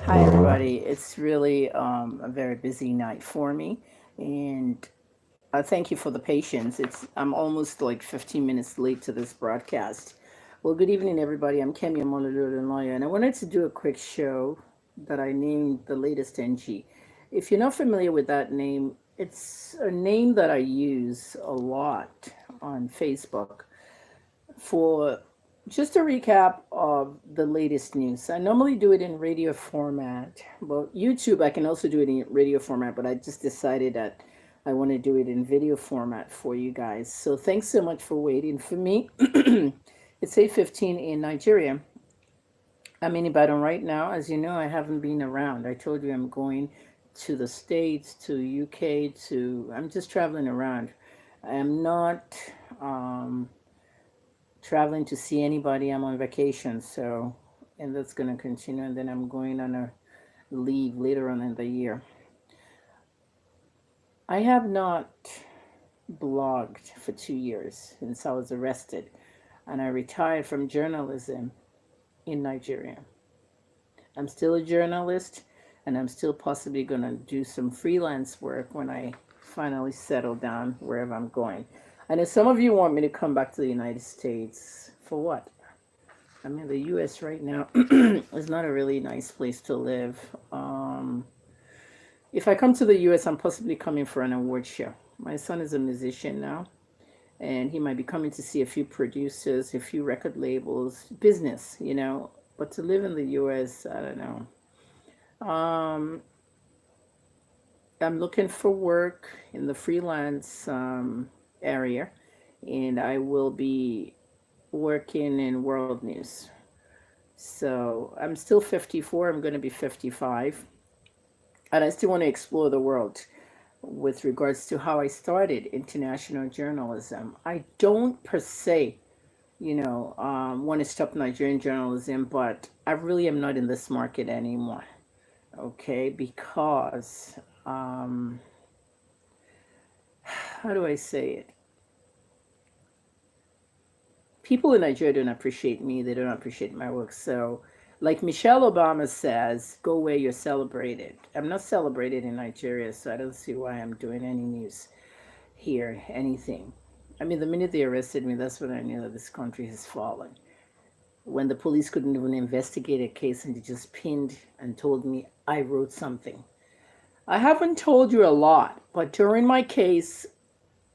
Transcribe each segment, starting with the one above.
Hi, everybody. It's really a very busy night for me, and thank you for the patience. I'm almost like 15 minutes late to this broadcast. Well, good evening, everybody. I'm Kemi Omololu, and I wanted to do a quick show that I named the latest NG. If you're not familiar with that name, it's a name that I use a lot on Facebook for just a recap of the latest news. I normally do it in radio format. Well, YouTube, I can also do it in radio format, but I just decided that I want to do it in video format for you guys. So thanks so much for waiting for me. It's 8:15 in Nigeria. I'm in Ibadan right now. As you know, I haven't been around. I told you I'm going to the States, to UK, I'm just traveling around. I am not um, traveling to see anybody. I'm on vacation, so and that's going to continue. And then I'm going on a leave later on in the year. I have not blogged for 2 years since I was arrested, and I retired from journalism in Nigeria. I'm still a journalist, and I'm still possibly going to do some freelance work when I finally settle down wherever I'm going. I know some of you want me to come back to the United States. For what? I mean, the U.S. right now is not a really nice place to live. If I come to the U.S., I'm possibly coming for an award show. My son is a musician now, and he might be coming to see a few producers, a few record labels, business. But to live in the U.S., I don't know. I'm looking for work in the freelance area, and I will be working in world news. So I'm still 54. I'm going to be 55. And I still want to explore the world with regards to how I started international journalism. I don't per se, want to stop Nigerian journalism, but I really am not in this market anymore. Okay, because how do I say it? People in Nigeria don't appreciate me. They don't appreciate my work. So, like Michelle Obama says, go where you're celebrated. I'm not celebrated in Nigeria, so I don't see why I'm doing any news here, anything. I mean, the minute they arrested me, that's when I knew that this country has fallen. When the police couldn't even investigate a case and they just pinned and told me I wrote something. I haven't told you a lot, but during my case,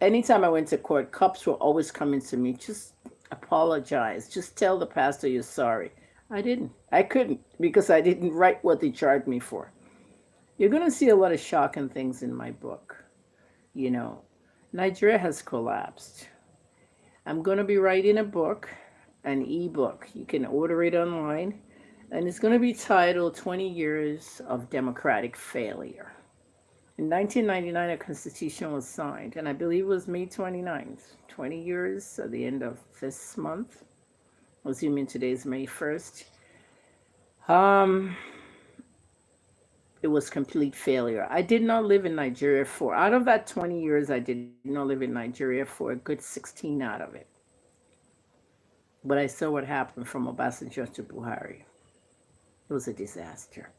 anytime I went to court, cops were always coming to me, just apologize, just tell the pastor you're sorry. I didn't. I couldn't because I didn't write what they charged me for. You're going to see a lot of shocking things in my book. You know, Nigeria has collapsed. I'm going to be writing a book, an ebook. You can order it online, and it's going to be titled 20 Years of Democratic Failure. In 1999, a constitution was signed, and I believe it was May 29th, 20 years at the end of this month, assuming today is May 1st. Um, it was complete failure. I did not live in Nigeria out of that 20 years, I did not live in Nigeria for a good 16 out of it. But I saw what happened from Obasanjo to Buhari. It was a disaster.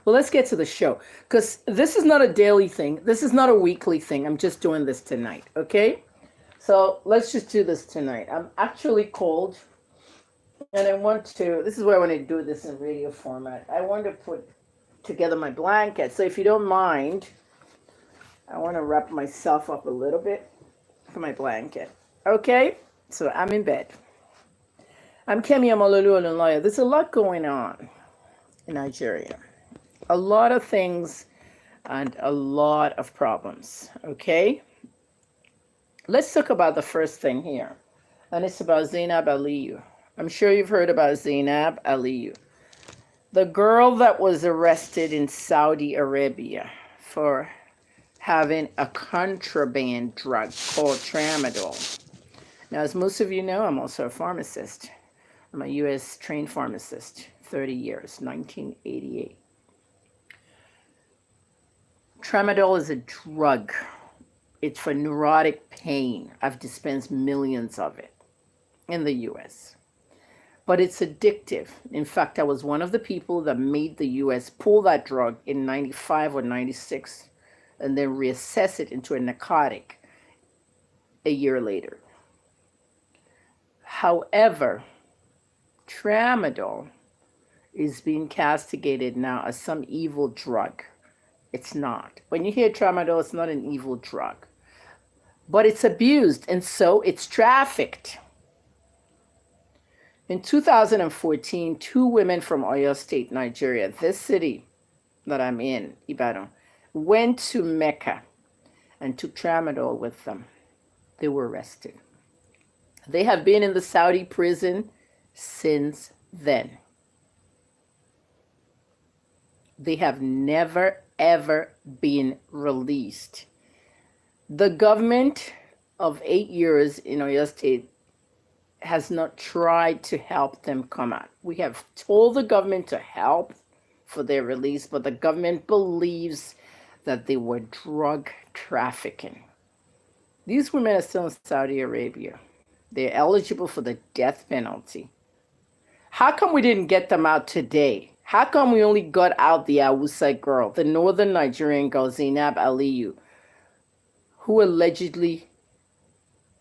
Well, let's get to the show because this is not a daily thing. This is not a weekly thing. I'm just doing this tonight, okay? So let's just do this tonight. I'm actually cold, and this is why I want to do this in radio format. I want to put together my blanket. So if you don't mind, I want to wrap myself up a little bit for my blanket. Okay? So I'm in bed. I'm Kemi Amalolu Olunloyo. There's a lot going on in Nigeria. A lot of things and a lot of problems. Okay? Let's talk about the first thing here. And it's about Zainab Aliyu. I'm sure you've heard about Zainab Aliyu. The girl that was arrested in Saudi Arabia for having a contraband drug called Tramadol. Now, as most of you know, I'm also a pharmacist. I'm a U.S. trained pharmacist, 30 years, 1988. Tramadol is a drug. It's for neurotic pain. I've dispensed millions of it in the U.S. but it's addictive. In fact, I was one of the people that made the US pull that drug in 95 or 96 and then reassess it into a narcotic a year later. However, tramadol is being castigated now as some evil drug. It's not. When you hear tramadol, it's not an evil drug. But it's abused, and so it's trafficked. In 2014, two women from Oyo State, Nigeria, this city that I'm in, Ibadan, went to Mecca and took tramadol with them. They were arrested. They have been in the Saudi prison since then. They have never, ever been released. The government of 8 years in Oyo State has not tried to help them come out. We have told the government to help for their release, but the government believes that they were drug trafficking. These women are still in Saudi Arabia. They're eligible for the death penalty. How come we didn't get them out today? How come we only got out the Awusa girl, the northern Nigerian girl, Zainab Aliyu, who allegedly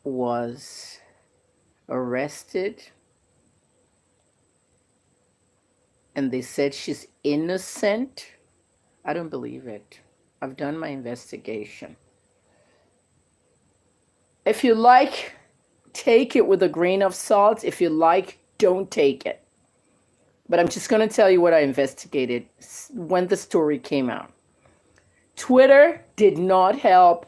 was arrested, and they said she's innocent? I don't believe it. I've done my investigation. If you like, take it with a grain of salt. If you like, don't take it. But I'm just going to tell you what I investigated when the story came out. Twitter did not help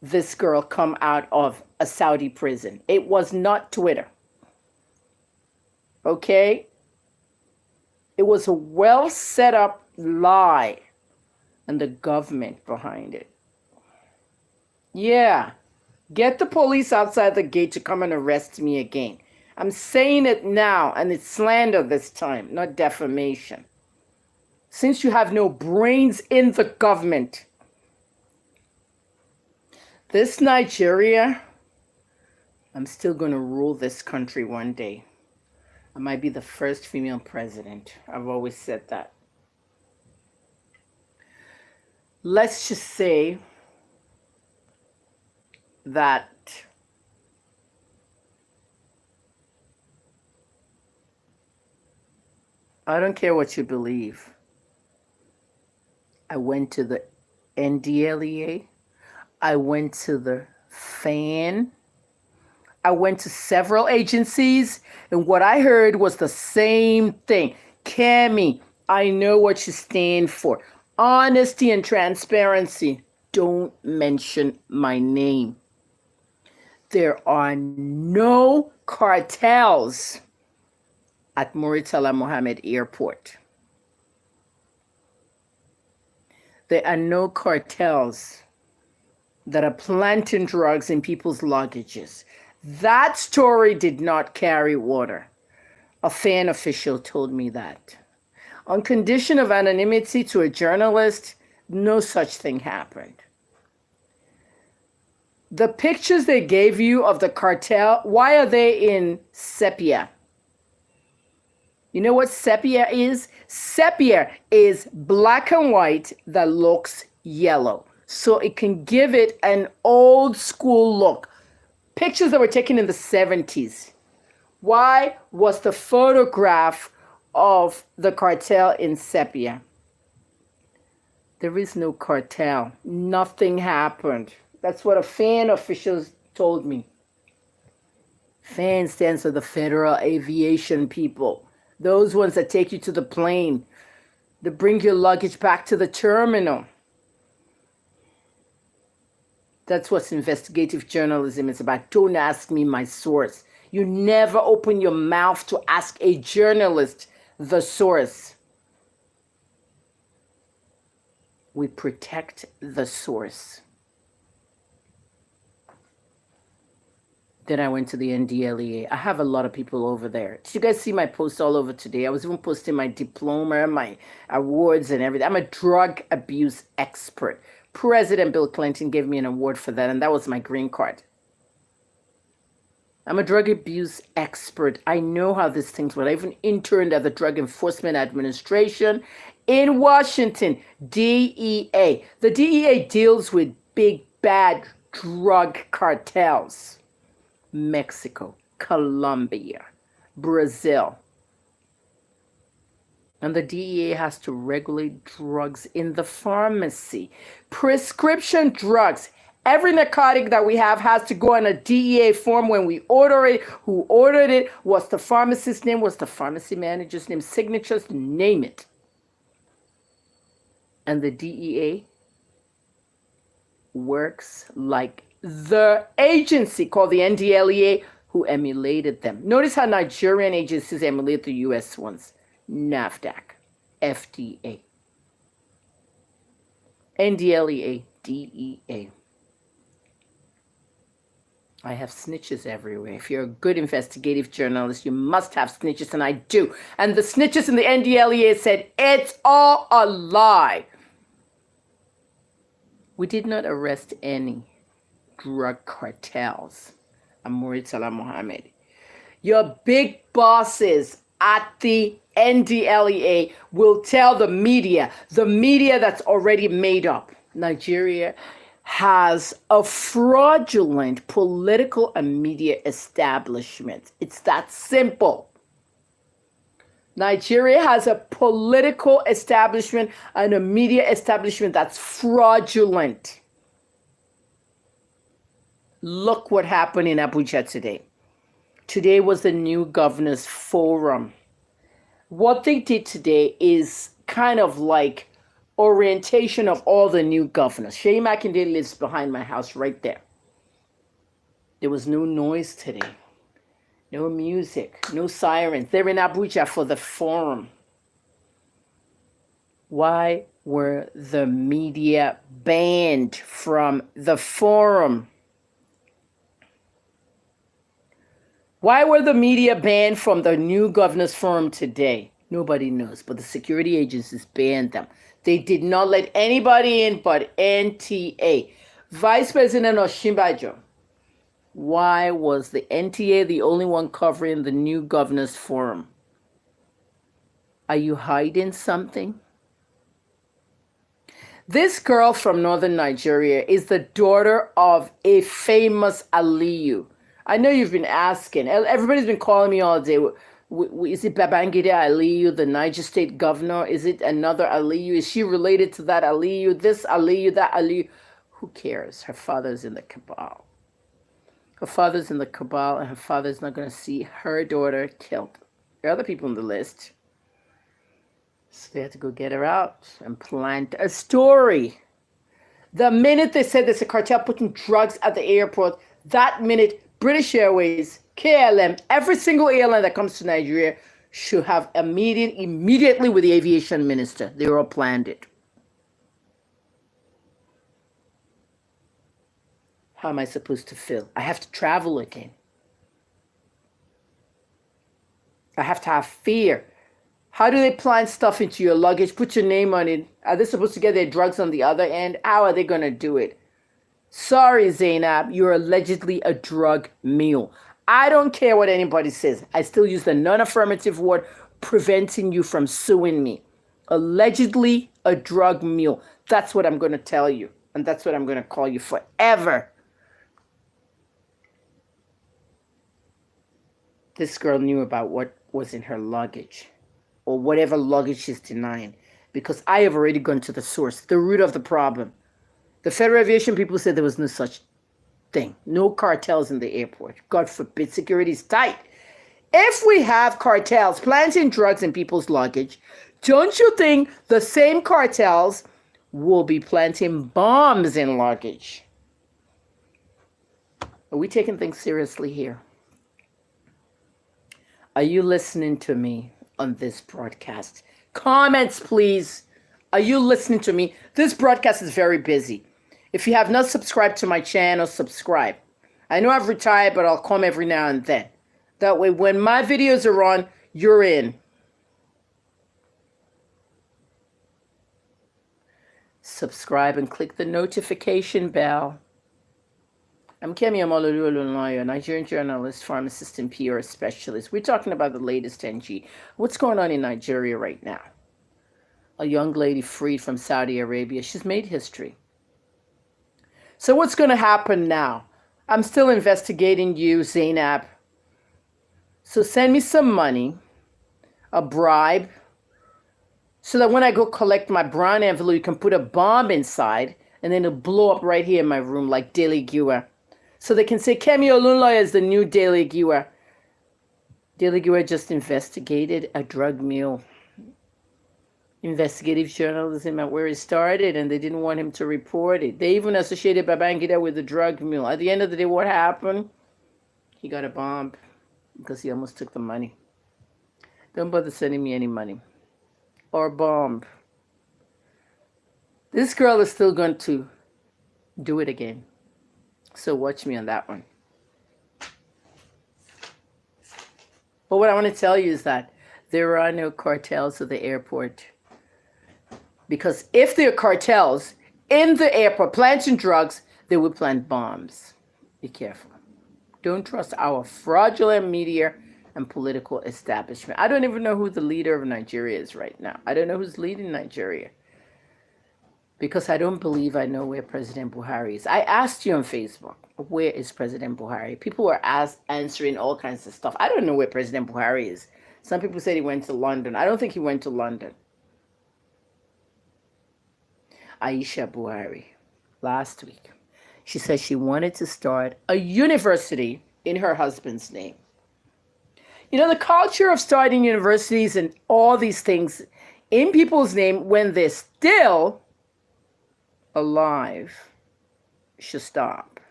this girl come out of a Saudi prison. It was not Twitter. Okay? It was a well set up lie and the government behind it. Yeah. Get the police outside the gate to come and arrest me again. I'm saying it now, and it's slander this time, not defamation. Since you have no brains in the government, this Nigeria, I'm still going to rule this country one day. I might be the first female president. I've always said that. Let's just say that I don't care what you believe. I went to the NDLEA. I went to the FAN. I went to several agencies, and what I heard was the same thing. Cami, I know what you stand for. Honesty and transparency. Don't mention my name. There are no cartels at Muritala Mohammed Airport. There are no cartels that are planting drugs in people's luggages. That story did not carry water. A FAN official told me that. On condition of anonymity to a journalist, no such thing happened. The pictures they gave you of the cartel, why are they in sepia? You know what sepia is? Sepia is black and white that looks yellow. So it can give it an old school look. Pictures that were taken in the 70s. Why was the photograph of the cartel in sepia? There is no cartel. Nothing happened. That's what a FAN official told me. FAN stands for the Federal Aviation People. Those ones that take you to the plane, that bring your luggage back to the terminal. That's what investigative journalism is about. Don't ask me my source. You never open your mouth to ask a journalist the source. We protect the source. Then I went to the NDLEA. I have a lot of people over there. Did you guys see my posts all over today? I was even posting my diploma, my awards and everything. I'm a drug abuse expert. President Bill Clinton gave me an award for that, and that was my green card. I'm a drug abuse expert. I know how these things work. I even interned at the Drug Enforcement Administration in Washington, DEA. The DEA deals with big, bad drug cartels. Mexico, Colombia, Brazil. And the DEA has to regulate drugs in the pharmacy. Prescription drugs. Every narcotic that we have has to go on a DEA form when we order it. Who ordered it? What's the pharmacist's name? What's the pharmacy manager's name? Signatures, name it. And the DEA works like the agency called the NDLEA, who emulated them. Notice how Nigerian agencies emulate the US ones. NAFDAC, FDA, NDLEA, DEA. I have snitches everywhere. If you're a good investigative journalist, you must have snitches, and I do. And the snitches in the NDLEA said, it's all a lie. We did not arrest any drug cartels. Amouri Salah Mohammed. Your big bosses at the NDLEA will tell the media that's already made up. Nigeria has a fraudulent political and media establishment. It's that simple. Nigeria has a political establishment and a media establishment that's fraudulent. Look what happened in Abuja today. Today was the new governor's forum. What they did today is kind of like orientation of all the new governors. Sheyi Makinde lives behind my house right there. There was no noise today. No music, no sirens. They're in Abuja for the forum. Why were the media banned from the forum? Why were the media banned from the new governor's forum today? Nobody knows, but the security agencies banned them. They did not let anybody in but NTA. Vice President Osinbajo. Why was the NTA the only one covering the new governor's forum? Are you hiding something? This girl from northern Nigeria is the daughter of a famous Aliyu. I know you've been asking. Everybody's been calling me all day. Is it Babangida Aliyu, the Niger State governor? Is it another Aliyu? Is she related to that Aliyu? This Aliyu, that Aliyu? Who cares? Her father's in the cabal. Her father's in the cabal, and her father's not going to see her daughter killed. There are other people on the list. So they had to go get her out and plant a story. The minute they said there's a cartel putting drugs at the airport, that minute, British Airways, KLM, every single airline that comes to Nigeria should have a meeting immediately with the aviation minister. They all planned it. How am I supposed to feel? I have to travel again. I have to have fear. How do they plant stuff into your luggage, put your name on it? Are they supposed to get their drugs on the other end? How are they going to do it? Sorry, Zainab, you're allegedly a drug mule. I don't care what anybody says. I still use the non-affirmative word preventing you from suing me. Allegedly a drug mule. That's what I'm going to tell you. And that's what I'm going to call you forever. This girl knew about what was in her luggage, or whatever luggage she's denying, because I have already gone to the source, the root of the problem. The Federal Aviation people said there was no such thing. No cartels in the airport. God forbid, security is tight. If we have cartels planting drugs in people's luggage, don't you think the same cartels will be planting bombs in luggage? Are we taking things seriously here? Are you listening to me on this broadcast? Comments, please. Are you listening to me? This broadcast is very busy. If you have not subscribed to my channel, subscribe. I know I've retired, but I'll come every now and then. That way, when my videos are on, you're in. Subscribe and click the notification bell. I'm Kemi Omololu, Nigerian journalist, pharmacist, and PR specialist. We're talking about the latest NG. What's going on in Nigeria right now? A young lady freed from Saudi Arabia. She's made history. So what's going to happen now? I'm still investigating you, Zainab. So send me some money, a bribe, so that when I go collect my brown envelope, you can put a bomb inside and then it'll blow up right here in my room like Daily Giwa. So they can say Kemi Olunloyo is the new Daily Giwa. Daily Giwa just investigated a drug mule. Investigative journalism at where it started, and they didn't want him to report it. They even associated Babangida with the drug mule. At the end of the day, what happened? He got a bomb because he almost took the money. Don't bother sending me any money or bomb. This girl is still going to do it again. So watch me on that one. But what I want to tell you is that there are no cartels at the airport. Because if there are cartels in the airport planting drugs, they will plant bombs. Be careful. Don't trust our fraudulent media and political establishment. I don't even know who the leader of Nigeria is right now. I don't know who's leading Nigeria. Because I don't believe I know where President Buhari is. I asked you on Facebook, where is President Buhari? People were answering all kinds of stuff. I don't know where President Buhari is. Some people said he went to London. I don't think he went to London. Aisha Buhari, last week, she said she wanted to start a university in her husband's name. You know, the culture of starting universities and all these things in people's name when they're still alive should stop.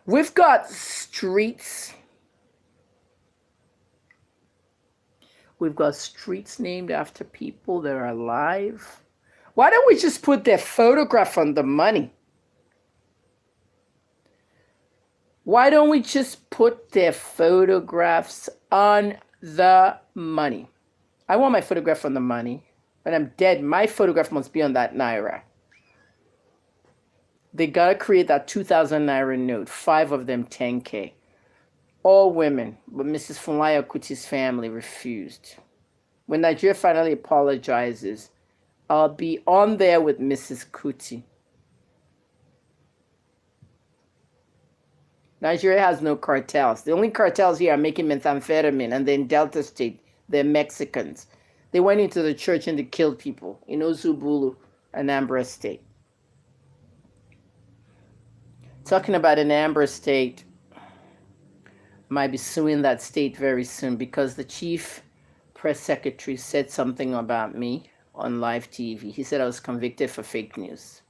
We've got streets. We've got streets named after people that are alive. Why don't we just put their photograph on the money? Why don't we just put their photographs on the money? I want my photograph on the money. When I'm dead, my photograph must be on that naira. They gotta create that 2,000 naira note, 5 of them 10K. All women, but Mrs. Funaya Kuti's family refused. When Nigeria finally apologizes, I'll be on there with Mrs. Kuti. Nigeria has no cartels. The only cartels here are making methamphetamine, and then Delta State, they're Mexicans. They went into the church and they killed people in Ozubulu, Anambra State. Talking about Anambra State, might be suing that state very soon because the chief press secretary said something about me on live TV. He said I was convicted for fake news.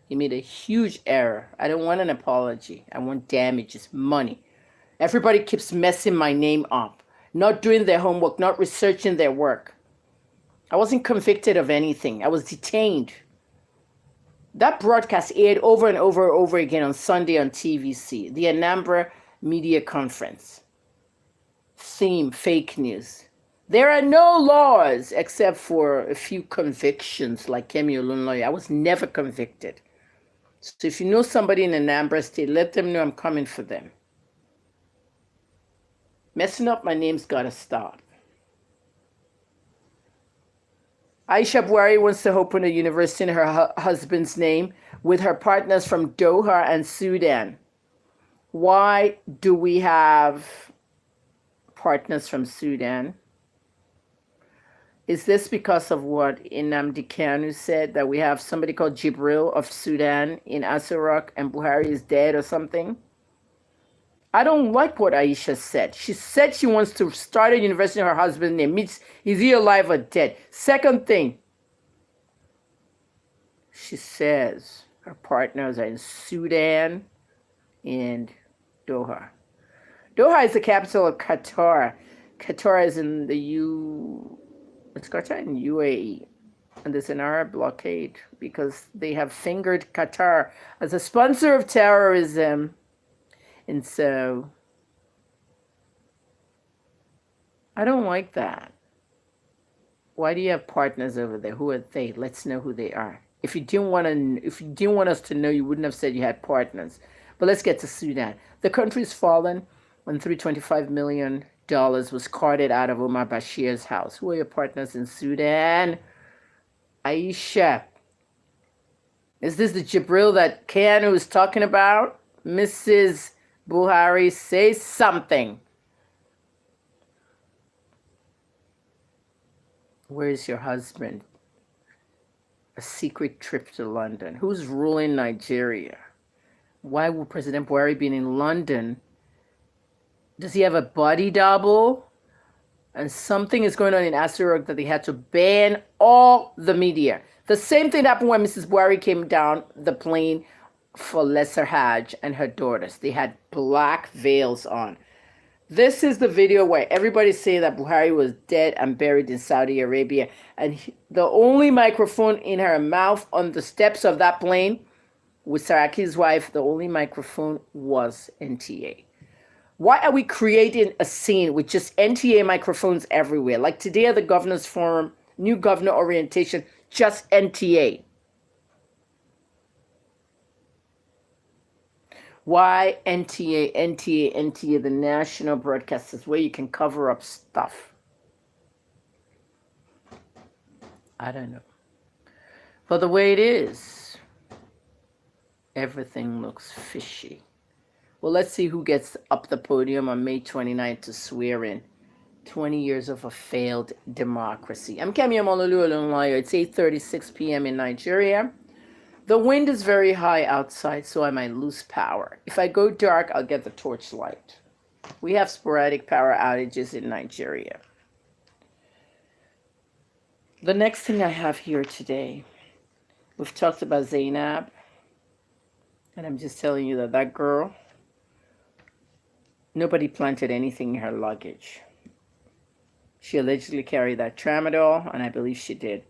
He made a huge error. I don't want an apology. I want damages, money. Everybody keeps messing my name up, not doing their homework, not researching their work. I wasn't convicted of anything. I was detained. That broadcast aired over and over again on Sunday on TVC, the Anambra Media Conference. Theme, fake news. There are no laws except for a few convictions like Kemi Olunloyo. I was never convicted. So if you know somebody in Anambra State, let them know I'm coming for them. Messing up my name's gotta stop. Aisha Buhari wants to open a university in her husband's name with her partners from Doha and Sudan. Why do we have partners from Sudan? Is this because of what Nnamdi Kanu said, that we have somebody called Jibril of Sudan in Asurok and Buhari is dead or something? I don't like what Aisha said. She said she wants to start a university in her husband's name. Means is he alive or dead? Second thing, she says her partners are in Sudan and Doha. Doha is the capital of Qatar. Qatar is in the It's Qatar in UAE, and there's an Arab blockade because they have fingered Qatar as a sponsor of terrorism. And so I don't like that. Why do you have partners over there? Who are they? Let's know who they are. If you didn't want us to know, you wouldn't have said you had partners. But let's get to Sudan. The country's fallen when $325 million was carted out of Omar Bashir's house. Who are your partners in Sudan? Aisha. Is this the Jibril that Keanu was talking about? Mrs. Buhari, say something. Where's your husband? A secret trip to London. Who's ruling Nigeria? Why would President Buhari be in London? Does he have a body double? And something is going on in Asurok that they had to ban all the media. The same thing happened when Mrs. Buhari came down the plane for Lesser Hajj and her daughters. They had black veils on. This is the video where everybody say that Buhari was dead and buried in Saudi Arabia. And the only microphone in her mouth on the steps of that plane with Saraki's wife, the only microphone was NTA. Why are we creating a scene with just NTA microphones everywhere? Like today at the Governor's Forum, new governor orientation, just NTA. Why NTA, the national broadcasters, where you can cover up stuff? I don't know. But the way it is, everything looks fishy. Well, let's see who gets up the podium on May 29th to swear in 20 years of a failed democracy. I'm Kemi Omololu Olunlayo. It's 8:36 p.m. in Nigeria. The wind is very high outside, so I might lose power. If I go dark, I'll get the torchlight. We have sporadic power outages in Nigeria. The next thing I have here today, we've talked about Zainab, and I'm just telling you that that girl, nobody planted anything in her luggage. She allegedly carried that tramadol, and I believe she did,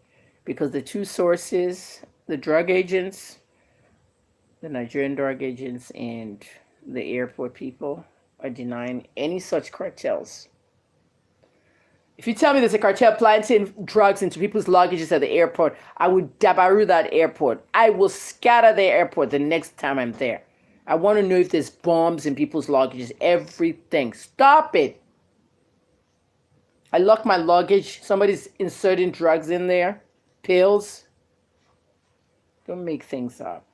because the two sources, the drug agents, the Nigerian drug agents and the airport people, are denying any such cartels. If you tell me there's a cartel planting drugs into people's luggages at the airport, I would dabaru that airport. I will scatter the airport the next time I'm there. I want to know if there's bombs in people's luggages, everything. Stop it. I lock my luggage. Somebody's inserting drugs in there, pills. Don't make things up.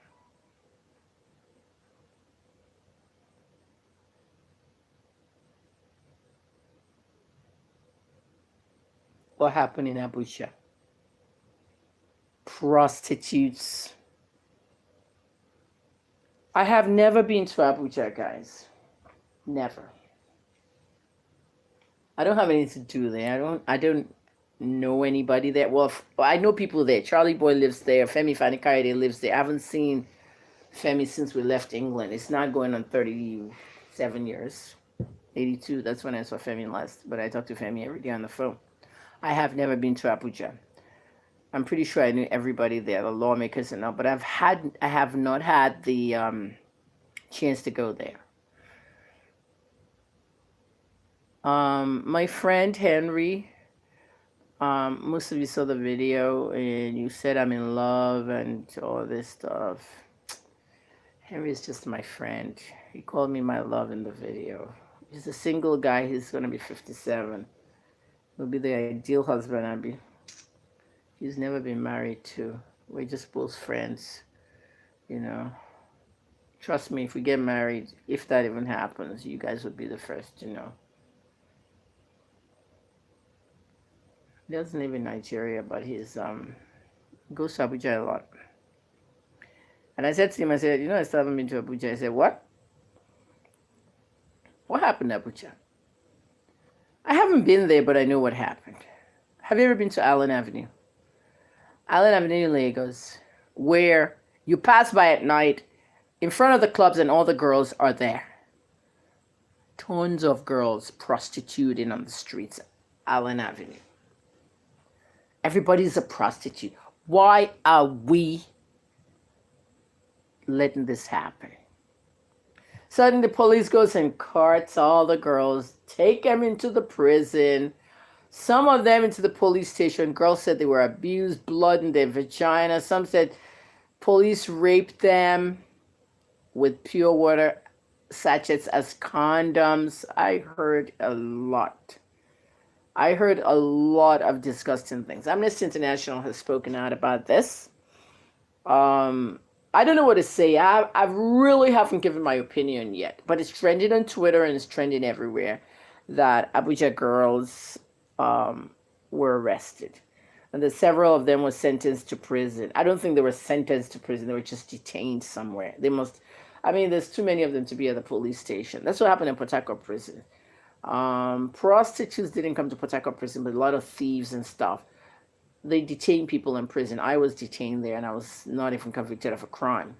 What happened in Abuja? Prostitutes. I have never been to Abuja, guys. Never. I don't have anything to do there. I don't know anybody there. Well, I know people there. Charlie Boy lives there. Femi Fani-Kayode lives there. I haven't seen Femi since we left England. It's not going on 37 years. 82, that's when I saw Femi last. But I talk to Femi every day on the phone. I have never been to Abuja. I'm pretty sure I knew everybody there, the lawmakers and all, but I have not had the chance to go there. My friend Henry, most of you saw the video and you said I'm in love and all this stuff. Henry is just my friend. He called me my love in the video. He's a single guy. He's going to be 57. He'll be the ideal husband. He's never been married to. We're just both friends, you know. Trust me, if we get married, if that even happens, you guys would be the first to know. He doesn't live in Nigeria, but he's goes to Abuja a lot. And I said to him, I said, I still haven't been to Abuja. He said, what? What happened to Abuja? I haven't been there, but I know what happened. Have you ever been to Allen Avenue? Allen Avenue in Lagos, where you pass by at night, in front of the clubs and all the girls are there. Tons of girls prostituting on the streets, Allen Avenue. Everybody's a prostitute. Why are we letting this happen? Suddenly the police goes and carts all the girls, take them into the prison. Some of them into the police station. Girls said they were abused, blood in their vagina. Some said police raped them. with pure water sachets as condoms. I heard a lot. I heard a lot of disgusting things. Amnesty International has spoken out about this. Um, I don't know what to say. I really haven't given my opinion yet, but it's trending on Twitter and it's trending everywhere that Abuja girls were arrested. And that several of them were sentenced to prison. I don't think they were sentenced to prison. They were just detained somewhere. They must, I mean, there's too many of them to be at the police station. That's what happened in Port Harcourt prison. Prostitutes didn't come to Port Harcourt prison, but a lot of thieves and stuff. They detain people in prison. I was detained there and I was not even convicted of a crime.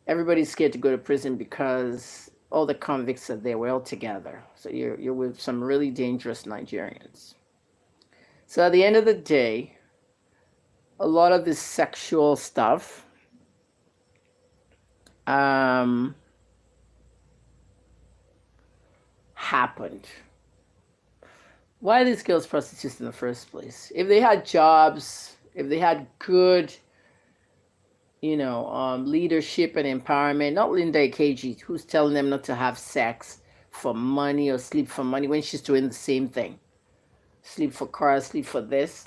Everybody's scared to go to prison because all the convicts are there. We're all together. So you're with some really dangerous Nigerians. So at the end of the day, a lot of this sexual stuff happened. Why are these girls prostitutes in the first place? If they had jobs, if they had good, leadership and empowerment, not Linda Ikeji, who's telling them not to have sex for money or sleep for money when she's doing the same thing. Sleep for cars, sleep for this.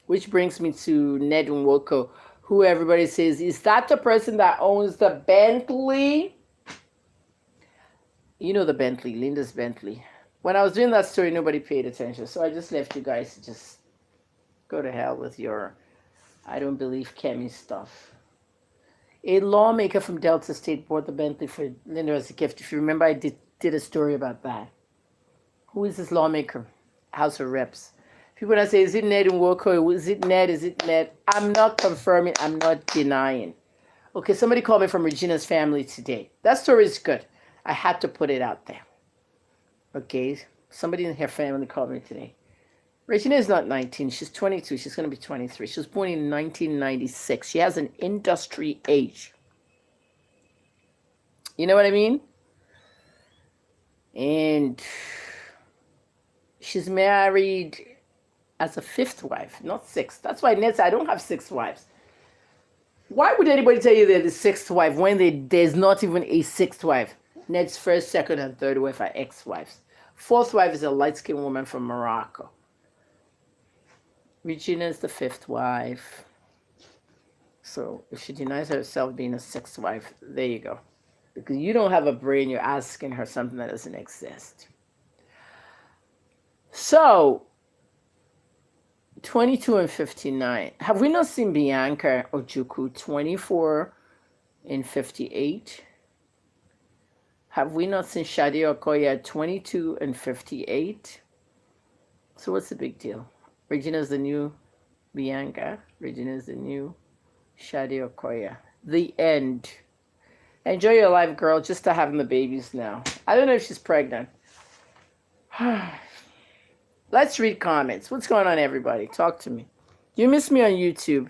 Which brings me to Ned Nwoko, who everybody says, is that the person that owns the Bentley? You know the Bentley, Linda's Bentley. When I was doing that story, nobody paid attention. So I just left you guys to just go to hell with your I don't believe Kemi stuff. A lawmaker from Delta State bought the Bentley for Linda as a gift. If you remember, I did a story about that. Who is this lawmaker? House of Reps. People that say, is it Ned Nwoko? Is it Ned? Is it Ned? I'm not confirming. I'm not denying. Okay, somebody called me from Regina's family today. That story is good. I had to put it out there. Okay, somebody in her family called me today. Regina is not 19. She's 22. She's going to be 23. She was born in 1996. She has an industry age. You know what I mean? And she's married as a fifth wife, not sixth. That's why Ned said, I don't have six wives. Why would anybody tell you they're the sixth wife when there's not even a sixth wife? Ned's first, second, and third wife are ex-wives. Fourth wife is a light-skinned woman from Morocco. Regina is the fifth wife. So if she denies herself being a sixth wife, there you go. Because you don't have a brain, you're asking her something that doesn't exist. So, 22 and 59. Have we not seen Bianca Ojukwu 24 and 58? Have we not seen Shadi Okoye 22 and 58? So what's the big deal? Regina's the new Bianca. Regina's the new Shadi Okoye. The end. Enjoy your life, girl. Just to having the babies now. I don't know if she's pregnant. Let's read comments. What's going on, everybody? Talk to me. You miss me on YouTube.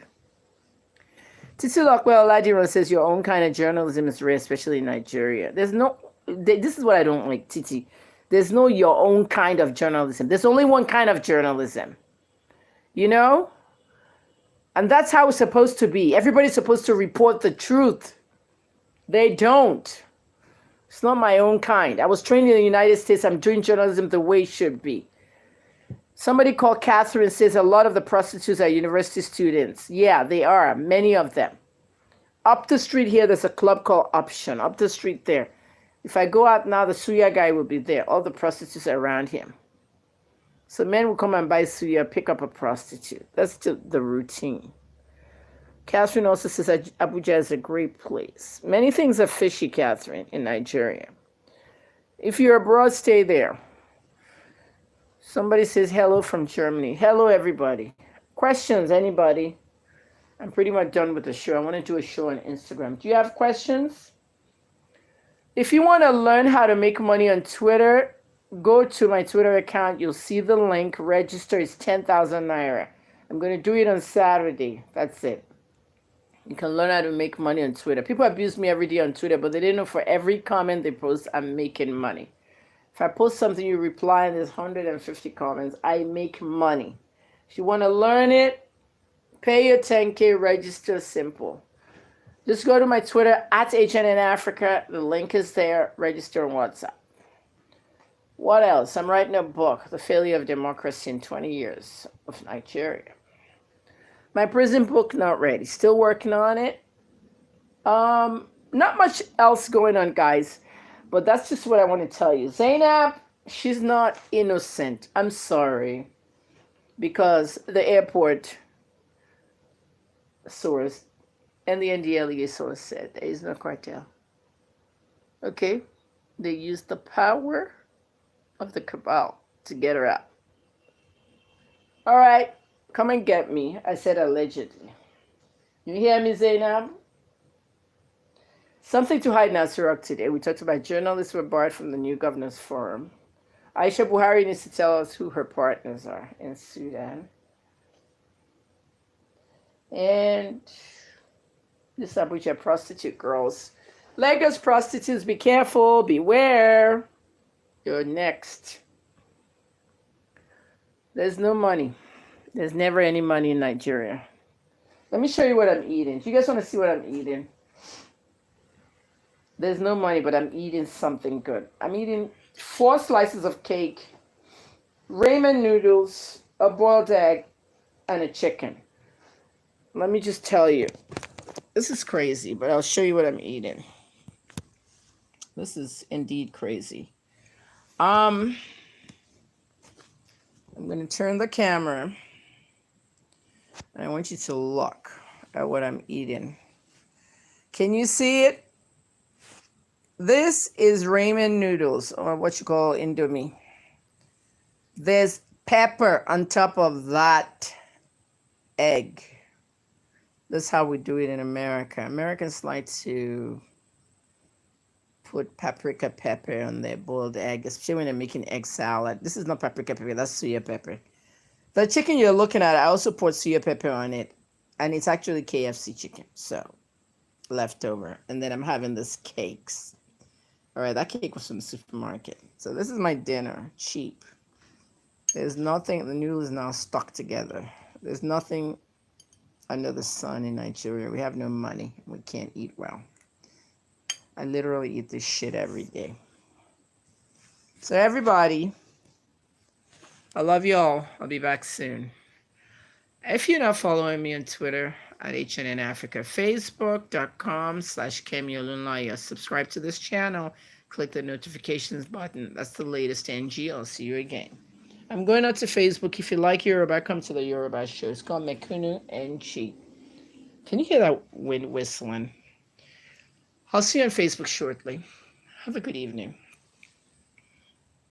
Titi Lockwell Ladiran says your own kind of journalism is rare, especially in Nigeria. This is what I don't like, Titi. There's no your own kind of journalism. There's only one kind of journalism. You know? And that's how it's supposed to be. Everybody's supposed to report the truth. They don't. It's not my own kind. I was trained in the United States. I'm doing journalism the way it should be. Somebody called Catherine says a lot of the prostitutes are university students. Yeah, they are. Many of them. Up the street here, there's a club called Option. Up the street there. If I go out now, the suya guy will be there. All the prostitutes are around him. So men will come and buy suya, pick up a prostitute. That's the routine. Catherine also says that Abuja is a great place. Many things are fishy, Catherine, in Nigeria. If you're abroad, stay there. Somebody says hello from Germany. Hello, everybody. Questions, anybody? I'm pretty much done with the show. I want to do a show on Instagram. Do you have questions? If you want to learn how to make money on Twitter, go to my Twitter account. You'll see the link. Register. It's 10,000 Naira. I'm going to do it on Saturday. That's it. You can learn how to make money on Twitter. People abuse me every day on Twitter, but they didn't know for every comment they post, I'm making money. If I post something, you reply, and there's 150 comments, I make money. If you want to learn it, pay your 10K, register, simple. Just go to my Twitter at HNN Africa. The link is there. Register on WhatsApp. What else? I'm writing a book, The Failure of Democracy in 20 Years of Nigeria. My prison book, not ready. Still working on it. Not much else going on, guys. But that's just what I want to tell you. Zainab, she's not innocent. I'm sorry. Because the airport source and the NDLEA source said there is no cartel. Okay? They used the power of the cabal to get her out. All right, come and get me. I said allegedly. You hear me, Zainab? Something to hide now, Surak, today. We talked about journalists were barred from the new governor's forum. Aisha Buhari needs to tell us who her partners are in Sudan. And this Abuja prostitute girls. Lagos prostitutes, be careful, beware. You're next. There's no money. There's never any money in Nigeria. Let me show you what I'm eating. Do you guys want to see what I'm eating? There's no money, but I'm eating something good. I'm eating 4 slices of cake, ramen noodles, a boiled egg, and a chicken. Let me just tell you. This is crazy, but I'll show you what I'm eating. This is indeed crazy. I'm going to turn the camera, and I want you to look at what I'm eating. Can you see it? This is ramen noodles, or what you call Indomie. There's pepper on top of that egg. That's how we do it in America. Americans like to put paprika pepper on their boiled egg, especially when they're making egg salad. This is not paprika pepper, that's suya pepper. The chicken you're looking at, I also put suya pepper on it, and it's actually KFC chicken, so leftover. And then I'm having this cakes. All right, that cake was from the supermarket. So this is my dinner, cheap. There's nothing, the noodle is now stuck together. There's nothing under the sun in Nigeria. We have no money. We can't eat well. I literally eat this shit every day. So everybody, I love y'all. I'll be back soon. If you're not following me on Twitter at HNN Africa, Facebook.com/KemiOlunlaya. Subscribe to this channel. Click the notifications button. That's the latest NG. I'll see you again. I'm going out to Facebook. If you like Yoruba, come to the Yoruba show. It's called Mekunu NG. Can you hear that wind whistling? I'll see you on Facebook shortly. Have a good evening.